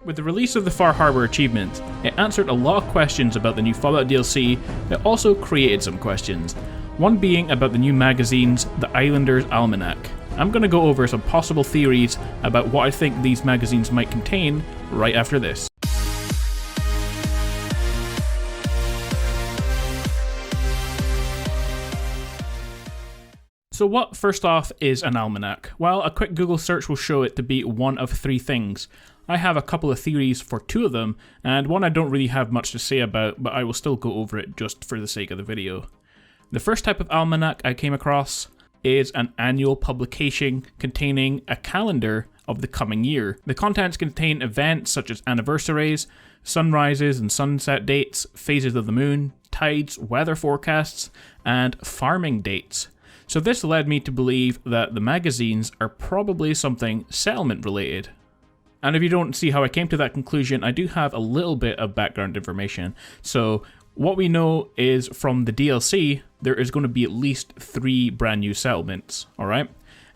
With the release of the Far Harbor achievement, it answered a lot of questions about the new Fallout DLC, it also created some questions. One being about the new magazines, the Islanders Almanac. I'm going to go over some possible theories about what I think these magazines might contain right after this. So what, first off, is an almanac? Well, a quick Google search will show it to be one of three things. I have a couple of theories for two of them, and one I don't really have much to say about, but I will still go over it just for the sake of the video. The first type of almanac I came across is an annual publication containing a calendar of the coming year. The contents contain events such as anniversaries, sunrises and sunset dates, phases of the moon, tides, weather forecasts, and farming dates. So this led me to believe that the magazines are probably something settlement related. And if you don't see how I came to that conclusion, I do have a little bit of background information. So what we know is from the DLC, there is going to be at least 3 brand new settlements, alright?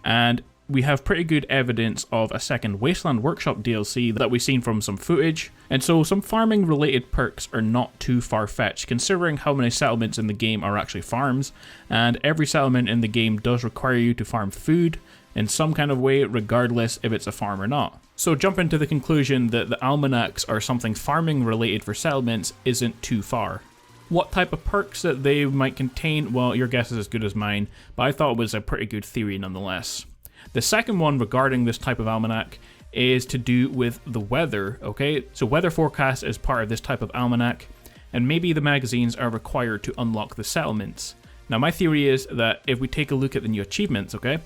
And we have pretty good evidence of a second Wasteland Workshop DLC that we've seen from some footage, and so some farming related perks are not too far-fetched considering how many settlements in the game are actually farms, and every settlement in the game does require you to farm food in some kind of way regardless if it's a farm or not. So jumping to the conclusion that the almanacs are something farming related for settlements isn't too far. What type of perks that they might contain, well, your guess is as good as mine, but I thought it was a pretty good theory nonetheless. The second one regarding this type of almanac is to do with the weather, okay? So weather forecast is part of this type of almanac, and maybe the magazines are required to unlock the settlements. Now my theory is that if we take a look at the new achievements, okay?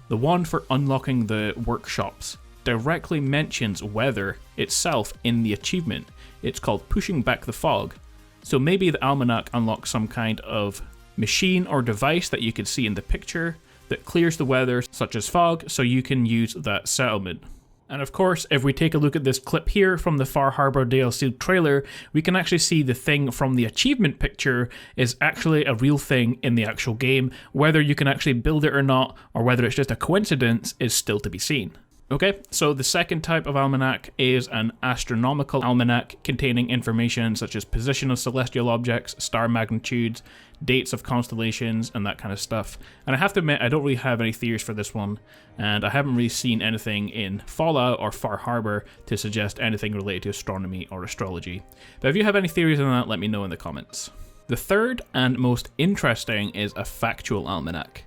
The one for unlocking the workshops directly mentions weather itself in the achievement. It's called Pushing Back the Fog. So maybe the almanac unlocks some kind of machine or device that you can see in the picture that clears the weather, such as fog, so you can use that settlement. And of course, if we take a look at this clip here from the Far Harbor DLC trailer, we can actually see the thing from the achievement picture is actually a real thing in the actual game. Whether you can actually build it or not, or whether it's just a coincidence, is still to be seen. Okay, so the second type of almanac is an astronomical almanac containing information such as position of celestial objects, star magnitudes, dates of constellations, and that kind of stuff. And I have to admit, I don't really have any theories for this one, and I haven't really seen anything in Fallout or Far Harbor to suggest anything related to astronomy or astrology. But if you have any theories on that, let me know in the comments. The third and most interesting is a factual almanac.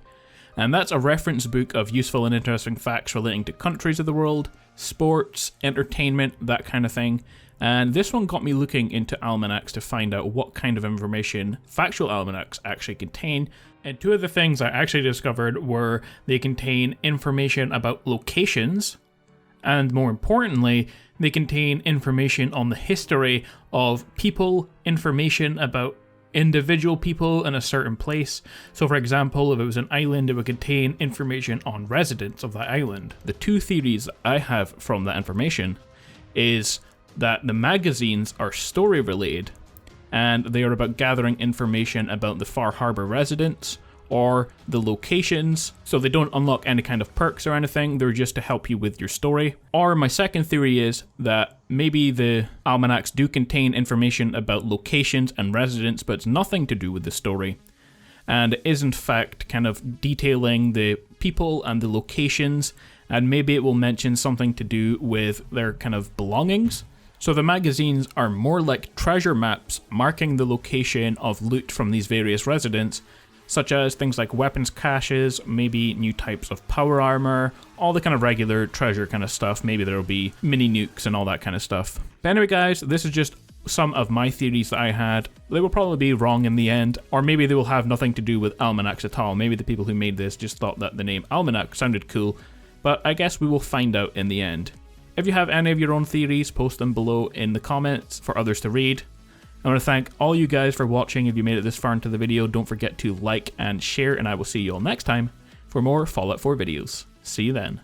And that's a reference book of useful and interesting facts relating to countries of the world, sports, entertainment, that kind of thing. And this one got me looking into almanacs to find out what kind of information factual almanacs actually contain. And two of the things I actually discovered were they contain information about locations, and more importantly, they contain information on the history of people, information about individual people in a certain place. So for example, if it was an island, it would contain information on residents of that island. The two theories I have from that information is that the magazines are story related and they are about gathering information about the Far Harbor residents or the locations, so they don't unlock any kind of perks or anything, they're just to help you with your story. Or my second theory is that maybe the almanacs do contain information about locations and residents, but it's nothing to do with the story, and it is in fact kind of detailing the people and the locations, and maybe it will mention something to do with their kind of belongings. So the magazines are more like treasure maps marking the location of loot from these various residents, such as things like weapons caches, maybe new types of power armor, all the kind of regular treasure kind of stuff. Maybe there'll be mini nukes and all that kind of stuff. But anyway guys, this is just some of my theories that I had. They will probably be wrong in the end, or maybe they will have nothing to do with almanacs at all. Maybe the people who made this just thought that the name almanac sounded cool, but I guess we will find out in the end. If you have any of your own theories, post them below in the comments for others to read. I want to thank all you guys for watching. If you made it this far into the video, don't forget to like and share, and I will see you all next time for more Fallout 4 videos. See you then.